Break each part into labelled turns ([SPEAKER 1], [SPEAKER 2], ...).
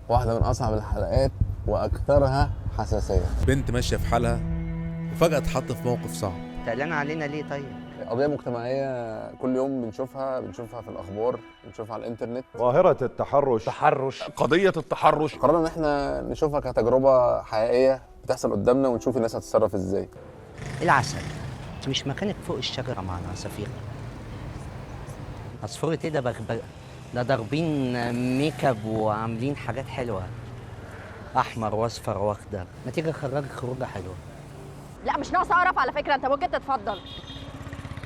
[SPEAKER 1] واحدة من أصعب الحلقات وأكثرها حساسية.
[SPEAKER 2] بنت ماشية في حالها وفجأة اتحط في موقف صعب.
[SPEAKER 3] تعلن علينا ليه طيب؟
[SPEAKER 1] قضية مجتمعية كل يوم بنشوفها في الأخبار، بنشوفها على الإنترنت.
[SPEAKER 4] ظاهرة التحرش.
[SPEAKER 5] قضية التحرش.
[SPEAKER 1] قررنا إن إحنا نشوفها كتجربة حقيقية بتحصل قدامنا ونشوف الناس هتتصرف إزاي.
[SPEAKER 3] العسل، انت مش مكانك فوق الشجرة مع العصافير. عصفورة ايه ده ضاربين ميك اب وعاملين حاجات حلوة، أحمر وأصفر وأخضر. ما تيجي أخرجك خروجة حلوة؟
[SPEAKER 6] لا مش ناقص اعرف على فكره، انت ممكن تتفضل.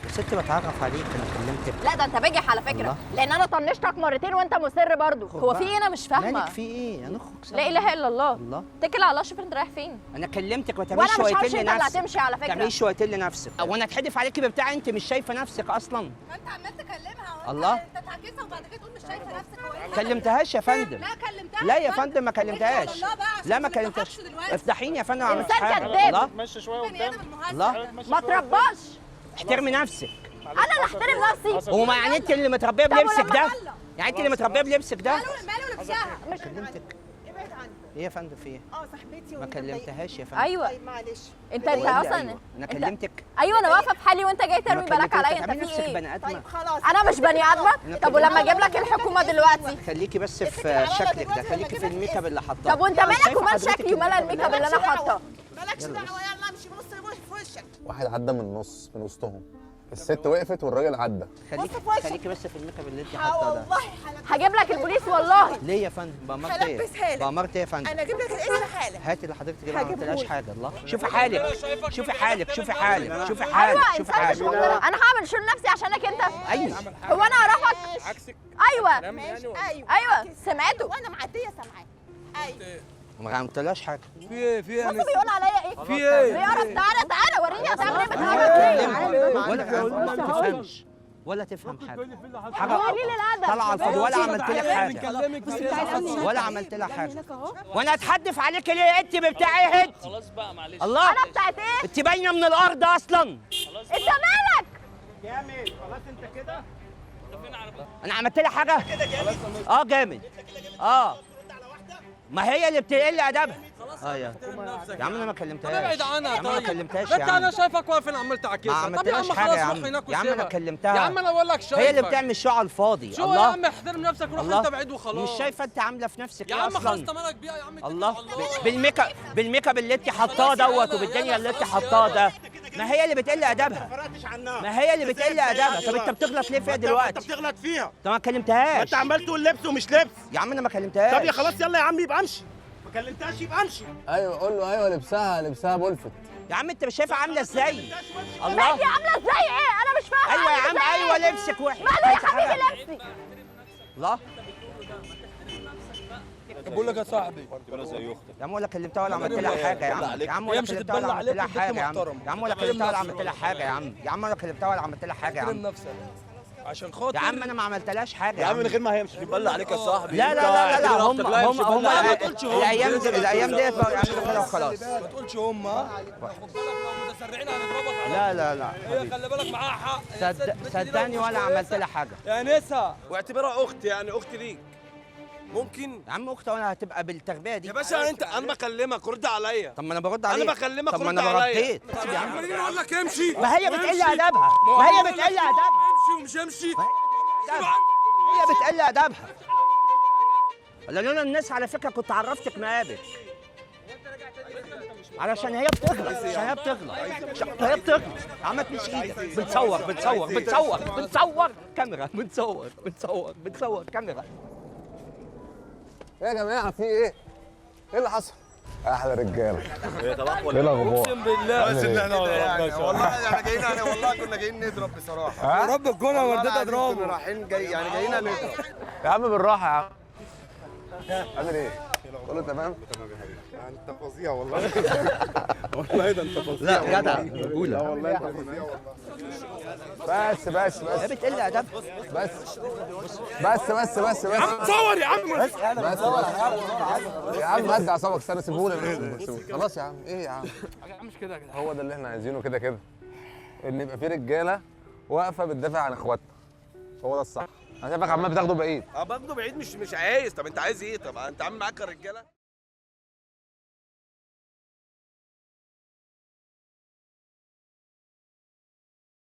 [SPEAKER 3] يا ست بتعرف عليك، أنا كلمتك.
[SPEAKER 6] لا ده انت بجح على فكره
[SPEAKER 3] الله.
[SPEAKER 6] لان انا طنشتك مرتين وانت مصر برضو. هو في ايه؟ انا مش فاهمه.
[SPEAKER 3] مالك في ايه؟ هنخرج سوا.
[SPEAKER 6] لا اله الا الله.
[SPEAKER 3] الله.
[SPEAKER 6] اتكل على الله، شوف انت رايح فين.
[SPEAKER 3] أنا كلمتك ما
[SPEAKER 6] وانا
[SPEAKER 3] تعمليش
[SPEAKER 6] مش همشي،
[SPEAKER 3] شويتين
[SPEAKER 6] انت اللي
[SPEAKER 3] لنفسك.
[SPEAKER 6] هتمشي على فكره.
[SPEAKER 3] ما تعمليش شويتين لنفسك. وأنا أتحدف عليكي ببتاع أنت مش شايفة نفسك أصلا.
[SPEAKER 7] ما انت عمال تكلمها
[SPEAKER 3] الله.
[SPEAKER 7] انت تعكسها وبعد كده تقول مش شايفه نفسك. هو ايه؟
[SPEAKER 3] كلمتهاش يا فندم.
[SPEAKER 7] لا كلمتها.
[SPEAKER 3] لا يا فندم ما كلمتهاش. لا ما كلمتهاش. افتحيني يا فندم. ما عملتش
[SPEAKER 6] إنسان
[SPEAKER 3] حاجة.
[SPEAKER 6] كذاب.
[SPEAKER 3] الله.
[SPEAKER 5] ماشي شوية
[SPEAKER 7] بني
[SPEAKER 5] قدام.
[SPEAKER 7] ادم المهزأ.
[SPEAKER 3] الله.
[SPEAKER 6] ما ترباش.
[SPEAKER 3] احترمي نفسك.
[SPEAKER 6] انا اللي احترم نفسي.
[SPEAKER 3] هو ما يعني انت اللي متربيه
[SPEAKER 6] طب
[SPEAKER 3] بلبسك
[SPEAKER 6] ولما
[SPEAKER 3] ده؟
[SPEAKER 6] طلع؟
[SPEAKER 3] يعني انت اللي متربيه بلبسك ده؟
[SPEAKER 7] ماله لبسها؟
[SPEAKER 6] مش
[SPEAKER 3] كلمتك.
[SPEAKER 7] ابعد عني.
[SPEAKER 3] ايه يا فندم في ايه؟
[SPEAKER 7] صاحبتي
[SPEAKER 3] ما كلمتهاش يا فندم.
[SPEAKER 6] ايوه
[SPEAKER 7] طيب معلش.
[SPEAKER 6] انت
[SPEAKER 3] قولي لي
[SPEAKER 6] اصلا
[SPEAKER 3] أيوة. انا
[SPEAKER 6] انت-
[SPEAKER 3] كلمتك.
[SPEAKER 6] ايوه انا واقفه في حالي وانت جاي ترمي
[SPEAKER 3] ما
[SPEAKER 6] بالك
[SPEAKER 3] كلمتك.
[SPEAKER 6] عليا.
[SPEAKER 3] تعملي
[SPEAKER 6] انت في
[SPEAKER 3] نفسك
[SPEAKER 6] ايه؟
[SPEAKER 3] بني ادمه.
[SPEAKER 7] طيب خلاص.
[SPEAKER 6] انا مش بني ادمه. طب ولما اجيب لك الحكومه دلوقتي؟
[SPEAKER 3] خليكي بس
[SPEAKER 7] اتكل
[SPEAKER 3] في
[SPEAKER 7] على الله
[SPEAKER 3] شكلك ده،
[SPEAKER 7] دلوقتي
[SPEAKER 3] خليكي
[SPEAKER 7] لما
[SPEAKER 3] في
[SPEAKER 7] أجيب لك
[SPEAKER 3] الميك اب اللي حاطاه.
[SPEAKER 6] طب وانت مالك
[SPEAKER 3] شايفة
[SPEAKER 6] ومال
[SPEAKER 3] حضرتك
[SPEAKER 6] شكلي ومال الميك اب اللي انا حاطاه؟
[SPEAKER 7] مالكش دعوه، يلا امشي بص في وشك.
[SPEAKER 1] واحد عدى من النص من وسطهم، الست وقفت والراجل عدى.
[SPEAKER 3] خليكي
[SPEAKER 7] بص في وشك.
[SPEAKER 3] خليكي بس في الميك اب اللي انت حاطاه ده.
[SPEAKER 7] والله حالك.
[SPEAKER 6] هجيب لك البوليس والله.
[SPEAKER 3] ليه يا فندم؟ بأمرت
[SPEAKER 7] هلبسها
[SPEAKER 3] ايه؟
[SPEAKER 7] لك.
[SPEAKER 3] بأمرت ايه يا فندم؟
[SPEAKER 7] انا اجيب لك الاسم حالا.
[SPEAKER 3] هاتي اللي حضرتك تجيبها، ما
[SPEAKER 7] هجيبهولك.
[SPEAKER 3] عملتلهاش حاجه. الله. شوفي حالك شوفي حالك شوفي حالك شوفي
[SPEAKER 6] ايوه
[SPEAKER 3] حالك شوفي
[SPEAKER 6] انسان مش
[SPEAKER 3] حالك.
[SPEAKER 6] مقتنع. انا هعمل شيل نفسي عشانك انت.
[SPEAKER 3] ايوه
[SPEAKER 6] هو انا اعرفك؟ ايوه
[SPEAKER 7] ماشي
[SPEAKER 6] ايوه سمعته.
[SPEAKER 7] وانا معديه سامعاك. ايوه.
[SPEAKER 3] ما عملتلهاش حاجه.
[SPEAKER 6] بص بيقول عليا ايه؟
[SPEAKER 5] في ايه؟
[SPEAKER 6] بيعرف. تعالى وريني هتعمل ايه. بتعرف ليه؟
[SPEAKER 3] ولا تفهمش ولا تفهم حاجه.
[SPEAKER 6] هو قليل الادب.
[SPEAKER 3] طالعه على الفاضي ولا عملت لك حاجه. ولا عملت لك حاجه. وانا اتحدف عليك ليه؟ انت بتاعي هد.
[SPEAKER 8] خلاص بقى معلش.
[SPEAKER 3] الله.
[SPEAKER 6] انا بتاعت ايه؟
[SPEAKER 3] انت باينه من الارض اصلا.
[SPEAKER 6] انت مالك؟
[SPEAKER 5] جامد. خلاص انت كده.
[SPEAKER 3] انا عملت لها حاجه؟ اه جامد. اه ما هي اللي بتقل ادبها. اه يا عم انا ما كلمتهاش.
[SPEAKER 8] ابعد عنها.
[SPEAKER 3] يا عم انا ما
[SPEAKER 8] طيب
[SPEAKER 3] كلمتهاش يا
[SPEAKER 8] انت انا
[SPEAKER 3] عم.
[SPEAKER 8] شايفك واقف هنا عمال
[SPEAKER 3] ما
[SPEAKER 8] تعكسها. طب يا
[SPEAKER 3] عملتلهاش
[SPEAKER 8] عم
[SPEAKER 3] حاجه
[SPEAKER 8] خلاص
[SPEAKER 3] يا
[SPEAKER 8] روح
[SPEAKER 3] عم.
[SPEAKER 8] هناك
[SPEAKER 3] يا عم انا
[SPEAKER 8] وسيبها.
[SPEAKER 3] كلمتها.
[SPEAKER 8] يا عم انا بقول لك شايفك.
[SPEAKER 3] هي اللي بتعمل شو على الفاضي.
[SPEAKER 8] شو يا
[SPEAKER 3] الله.
[SPEAKER 8] عم احترم نفسك، روح
[SPEAKER 3] الله.
[SPEAKER 8] انت بعيد وخلاص.
[SPEAKER 3] مش شايفه انت عامله في نفسك
[SPEAKER 8] يا
[SPEAKER 3] ايه
[SPEAKER 8] عم خلاص
[SPEAKER 3] اصلا؟
[SPEAKER 8] انت مالك بيها يا عم. اتكل
[SPEAKER 3] الله.
[SPEAKER 8] على الله.
[SPEAKER 3] بالميك اب اللي انت حطاه دوت وبالدنيا اللي انت حطاه ده. ما هي اللي بتقل ادبها. ما هي اللي بتقل ادبها. طب انت بتغلط ليه فيها
[SPEAKER 5] انت
[SPEAKER 3] دلوقتي؟
[SPEAKER 5] بتغلط فيها.
[SPEAKER 3] انت ما كلمتهاش.
[SPEAKER 5] انت عمال تقول لبس ومش لبس.
[SPEAKER 3] يا عم انا ما كلمتهاش.
[SPEAKER 5] طب يا خلاص يلا يا عم يبقى امشي. ما كلمتهاش يبقى امشي.
[SPEAKER 1] ايوه قول له ايوه لبسها بولفت.
[SPEAKER 3] يا عم انت مش شايفها عامله ازاي؟ الله.
[SPEAKER 6] ماشي عامله ازاي ايه؟ انا مش فاهمه.
[SPEAKER 3] ايوه يا
[SPEAKER 6] عاملة
[SPEAKER 3] عم
[SPEAKER 6] ازاي
[SPEAKER 3] ايوه
[SPEAKER 6] إيه؟
[SPEAKER 3] لبسك وحش.
[SPEAKER 6] ماله يا حبيبي لبسي؟
[SPEAKER 3] الله.
[SPEAKER 8] بقول لك يا صاحبي
[SPEAKER 3] يا عم ولا كلمتها ولا عملت لها حاجه يا عم. يا عم ولا
[SPEAKER 8] يمشي
[SPEAKER 3] كلمتها ولا
[SPEAKER 8] تتبلع
[SPEAKER 3] عملت
[SPEAKER 8] عليك
[SPEAKER 3] لها
[SPEAKER 8] وبنت
[SPEAKER 3] حاجه يا عم.
[SPEAKER 8] محترم.
[SPEAKER 3] يا عم ولا كلمتها ولا عملت لها حاجه يا عم. يا عم ولا كلمتها ولا عملت لها حاجه يا
[SPEAKER 8] احترم
[SPEAKER 3] عم.
[SPEAKER 8] نفسك عشان خاطر.
[SPEAKER 3] يا عم انا ما عملتلهاش حاجه
[SPEAKER 5] يا عم من غير ما هيمشي يبلع عليك يا صاحبي.
[SPEAKER 3] لا لا لا لا هم
[SPEAKER 8] ما تقولش هم.
[SPEAKER 3] الايام ديت بقوا يعملوا كده وخلاص.
[SPEAKER 8] ما تقولش هم. خد بالك لو متسرعين هنضربك على
[SPEAKER 3] لا لا لا
[SPEAKER 8] هي خلي بالك معاها حق.
[SPEAKER 3] صدقني ولا عملت لها حاجه.
[SPEAKER 8] يا نسا واعتبرها اختي، يعني اختي ليك. ممكن
[SPEAKER 3] يا عم اختي وانا هتبقى بالتربيه دي.
[SPEAKER 8] يا باشا انا بكلمك رد عليا.
[SPEAKER 3] طب ما انا برد عليك.
[SPEAKER 8] انا بكلمك
[SPEAKER 3] طب ما
[SPEAKER 8] رد
[SPEAKER 3] انا
[SPEAKER 8] عليا.
[SPEAKER 3] رديت. يا عم
[SPEAKER 8] خليني اقول لك امشي.
[SPEAKER 3] ما هي بتقل ادبها. ما هي بتقل ادبها.
[SPEAKER 8] امشي ومش امشي.
[SPEAKER 3] هي بتقل ادبها. ولا لولا الناس على فكره كنت عرفتك مقابل. علشان هي بتغلط. هي بتغلط. عملت مش ايدك. بنصور كاميرا. بنصور كاميرا.
[SPEAKER 1] يا جماعه في ايه؟ ايه اللي حصل؟ احلى رجاله. ايه الاخبار؟
[SPEAKER 8] اقسم بالله
[SPEAKER 5] بس ان احنا والله احنا جايين والله كنا جايين نضرب بصراحه.
[SPEAKER 8] يا رب تكون انا وديت
[SPEAKER 5] كنا
[SPEAKER 8] اضربه.
[SPEAKER 5] رايحين جايين نضرب.
[SPEAKER 1] يا عم بالراحه يا عم. عامل ايه؟ كله تمام؟
[SPEAKER 5] انت فظيع والله. والله ده انت فظيع.
[SPEAKER 3] لا جدع قول.
[SPEAKER 5] لا والله انت فظيع والله.
[SPEAKER 1] بس
[SPEAKER 3] هي بتقل ادبها.
[SPEAKER 1] بس
[SPEAKER 5] يا عم صور يا عم.
[SPEAKER 1] يا عم هدي اعصابك استنى سيبهولي. خلاص يا عم ايه يا عم؟
[SPEAKER 8] مش كده يا جدع.
[SPEAKER 1] هو ده اللي احنا عايزينه كده ان يبقى في رجاله واقفه بتدافع عن اخواتنا. هو ده الصح. انا شايفك عمال بتاخده بعيد.
[SPEAKER 8] اه باخده بعيد، مش عايز. طب انت عايز ايه؟ طب انت عامل معاك الرجاله